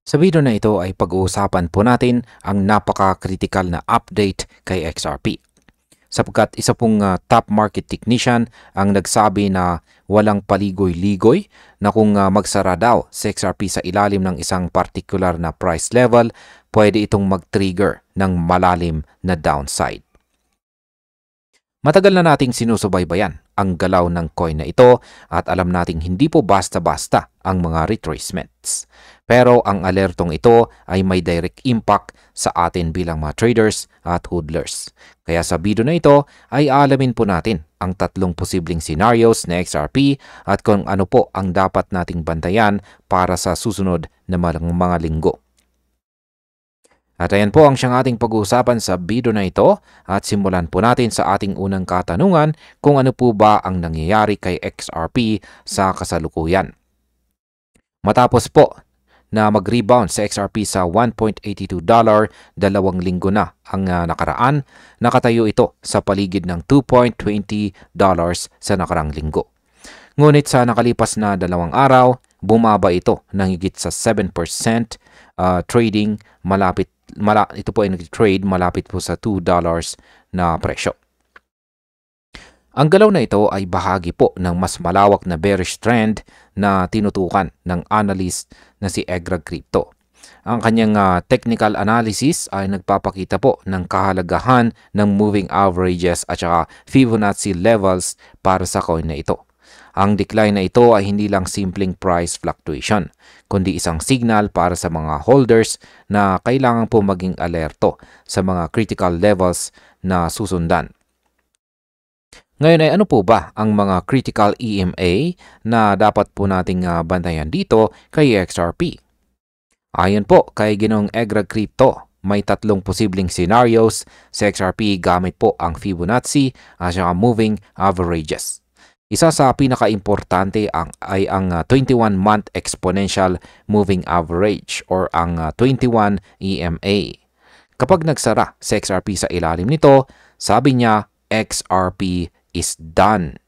Sa video na ito ay pag-uusapan po natin ang napaka-critical na update kay XRP. Sapagkat isa pong top market technician ang nagsabi na walang paligoy-ligoy na kung magsara daw si XRP sa ilalim ng isang particular na price level, pwede itong mag-trigger ng malalim na downside. Matagal na nating sinusubaybayan ang galaw ng coin na ito at alam nating hindi po basta-basta ang mga retracements. Pero ang alertong ito ay may direct impact sa atin bilang mga traders at hodlers. Kaya sa video na ito ay alamin po natin ang tatlong posibleng scenarios na XRP at kung ano po ang dapat nating bantayan para sa susunod na mga linggo. At ayan po ang siyang ating pag-uusapan sa video na ito at simulan po natin sa ating unang katanungan kung ano po ba ang nangyayari kay XRP sa kasalukuyan. Matapos po na mag-rebound sa XRP sa $1.82, 2 linggo na ang nakaraan, nakatayo ito sa paligid ng $2.20 sa nakarang linggo. Ngunit sa nakalipas na 2 araw, bumaba ito ng higit sa 7% trading ito po ay nag-trade malapit po sa $2 na presyo. Ang galaw na ito ay bahagi po ng mas malawak na bearish trend na tinutukan ng analyst na si Egrag Crypto. Ang kanyang technical analysis ay nagpapakita po ng kahalagahan ng moving averages at saka Fibonacci levels para sa coin na ito. Ang decline na ito ay hindi lang simpleng price fluctuation, kundi isang signal para sa mga holders na kailangan po maging alerto sa mga critical levels na susundan. Ngayon ay ano po ba ang mga critical EMA na dapat po nating bantayan dito kay XRP? Ayon po kay Ginoong Egrag Crypto, may tatlong posibleng scenarios sa XRP gamit po ang Fibonacci at saka moving averages. Isa sa pinaka-importante ay ang 21-month exponential moving average or ang 21 EMA. Kapag nagsara sa XRP sa ilalim nito, sabi niya XRP is done.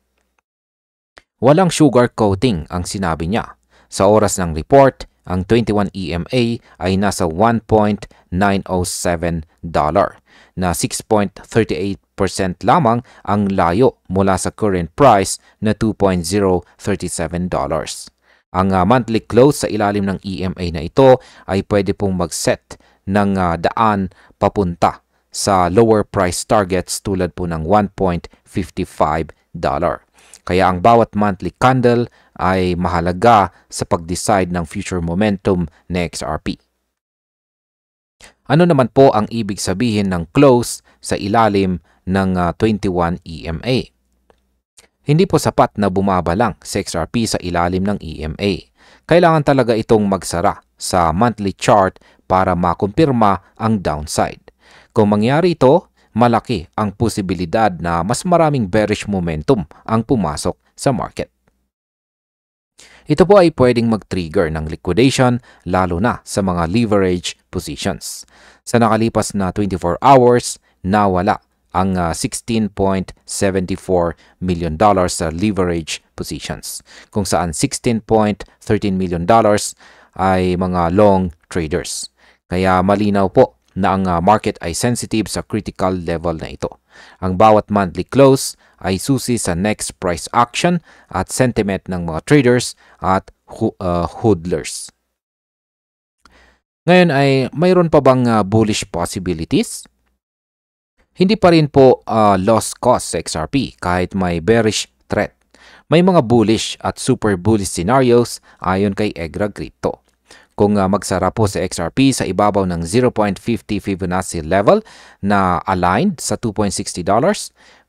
Walang sugar coating ang sinabi niya. Sa oras ng report, ang 21 EMA ay nasa $1.907 na 6.38% lamang ang layo mula sa current price na $2.037. Ang monthly close sa ilalim ng EMA na ito ay pwede pong mag-set ng daan papunta sa lower price targets tulad po ng $1.55. Kaya ang bawat monthly candle ay mahalaga sa pag-decide ng future momentum ng XRP. Ano naman po ang ibig sabihin ng close sa ilalim ng 21 EMA? Hindi po sapat na bumaba lang sa XRP sa ilalim ng EMA. Kailangan talaga itong magsara sa monthly chart para makumpirma ang downside. Kung mangyari ito, malaki ang posibilidad na mas maraming bearish momentum ang pumasok sa market. Ito po ay pwedeng mag-trigger ng liquidation lalo na sa mga leverage positions. Sa nakalipas na 24 hours, nawala ang $16.74 million sa leverage positions, kung saan $16.13 million ay mga long traders. Kaya malinaw po na ang market ay sensitive sa critical level na ito. Ang bawat monthly close ay susi sa next price action at sentiment ng mga traders at hodlers. Ngayon ay mayroon pa bang bullish possibilities? Hindi pa rin po lost cause sa XRP kahit may bearish threat. May mga bullish at super bullish scenarios ayon kay Egrag Crypto. Kung magsara po sa XRP sa ibabaw ng 0.50 Fibonacci level na aligned sa $2.60,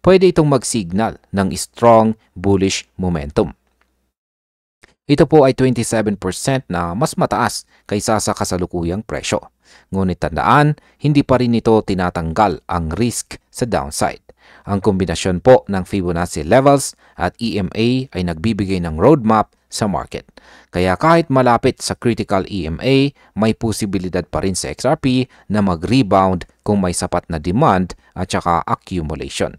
pwede itong mag-signal ng strong bullish momentum. Ito po ay 27% na mas mataas kaysa sa kasalukuyang presyo. Ngunit tandaan, hindi pa rin ito tinatanggal ang risk sa downside. Ang kombinasyon po ng Fibonacci levels at EMA ay nagbibigay ng roadmap sa market. Kaya kahit malapit sa critical EMA, may posibilidad pa rin sa XRP na mag-rebound kung may sapat na demand at saka accumulation.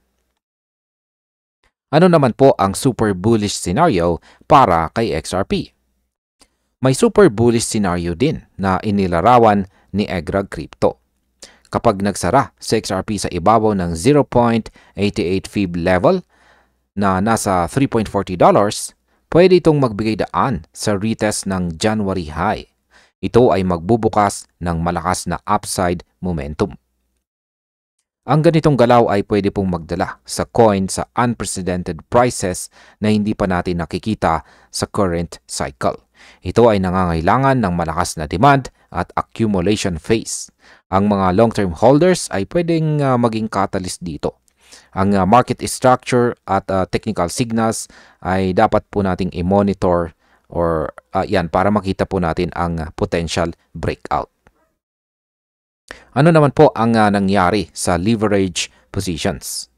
Ano naman po ang super bullish scenario para kay XRP? May super bullish scenario din na inilarawan ni Egrag Crypto. Kapag nagsara sa XRP sa ibabaw ng 0.88 fib level na nasa $3.40, pwede itong magbigay daan sa retest ng January high. Ito ay magbubukas ng malakas na upside momentum. Ang ganitong galaw ay pwede pong magdala sa coin sa unprecedented prices na hindi pa natin nakikita sa current cycle. Ito ay nangangailangan ng malakas na demand at accumulation phase. Ang mga long-term holders ay pwedeng maging catalyst dito. Ang market structure at technical signals ay dapat po nating i-monitor or yan para makita po natin ang potential breakout. Ano naman po ang nangyari sa leverage positions?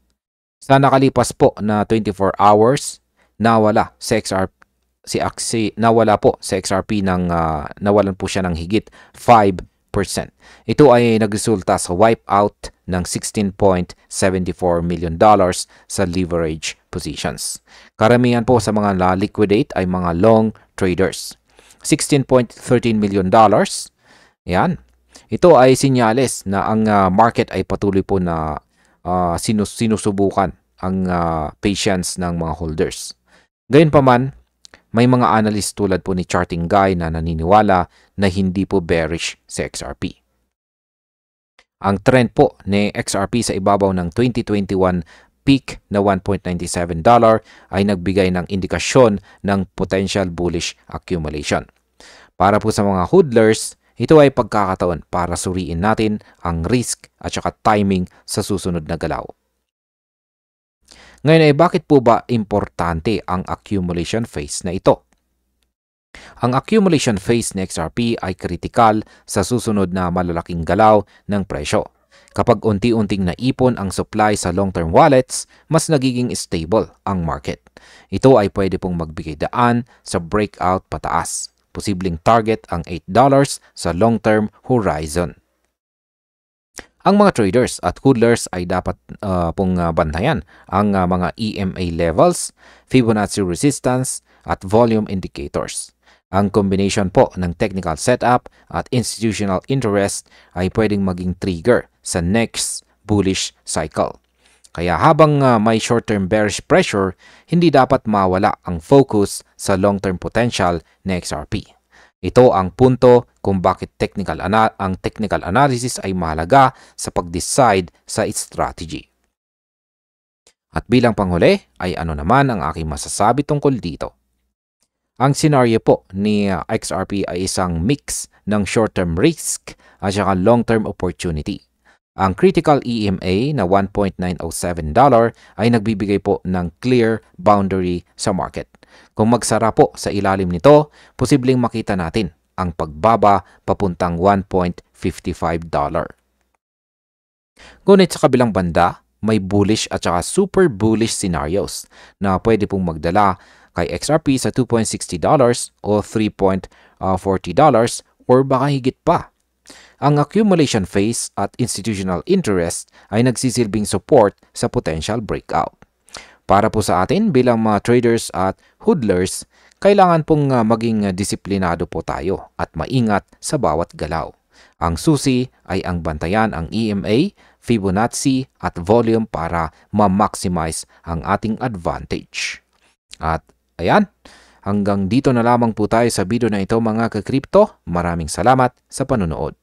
Sa nakalipas po na 24 hours, nawala sa XRP ng nawalan po siya ng higit 5%. Ito ay nagresulta sa wipeout ng $16.74 million sa leverage positions. Karamihan po sa mga na-liquidate ay mga long traders. $16.13 million. Yan. Ito ay sinyales na ang market ay patuloy po na sinusubukan ang patience ng mga holders. Gayunpaman, may mga analyst tulad po ni Charting Guy na naniniwala na hindi po bearish sa XRP. Ang trend po ni XRP sa ibabaw ng 2021 peak na $1.97 ay nagbigay ng indikasyon ng potential bullish accumulation. Para po sa mga hodlers, ito ay pagkakataon para suriin natin ang risk at saka timing sa susunod na galaw. Ngayon ay bakit po ba importante ang accumulation phase na ito? Ang accumulation phase ng XRP ay kritikal sa susunod na malalaking galaw ng presyo. Kapag unti-unting naipon ang supply sa long-term wallets, mas nagiging stable ang market. Ito ay pwede pong magbigay daan sa breakout pataas. Posibleng target ang $8 sa long-term horizon. Ang mga traders at hodlers ay dapat pong bantayan ang mga EMA levels, Fibonacci resistance at volume indicators. Ang combination po ng technical setup at institutional interest ay pwedeng maging trigger sa next bullish cycle. Kaya habang may short-term bearish pressure, hindi dapat mawala ang focus sa long-term potential ng XRP. Ito ang punto kung bakit ang technical analysis ay mahalaga sa pag-decide sa strategy. At bilang panghuli ay ano naman ang aking masasabi tungkol dito? Ang scenario po ni XRP ay isang mix ng short-term risk at saka long-term opportunity. Ang critical EMA na $1.907 ay nagbibigay po ng clear boundary sa market. Kung magsara po sa ilalim nito, posibleng makita natin ang pagbaba papuntang $1.55. Ngunit sa kabilang banda, may bullish at saka super bullish scenarios na pwede pong magdala kay XRP sa $2.60 o $3.40 or baka higit pa. Ang accumulation phase at institutional interest ay nagsisilbing support sa potential breakout. Para po sa atin bilang mga traders at hodlers, kailangan pong maging disiplinado po tayo at maingat sa bawat galaw. Ang susi ay ang bantayan ang EMA, Fibonacci at volume para ma-maximize ang ating advantage. At ayan, hanggang dito na lamang po tayo sa video na ito mga ka-crypto. Maraming salamat sa panonood.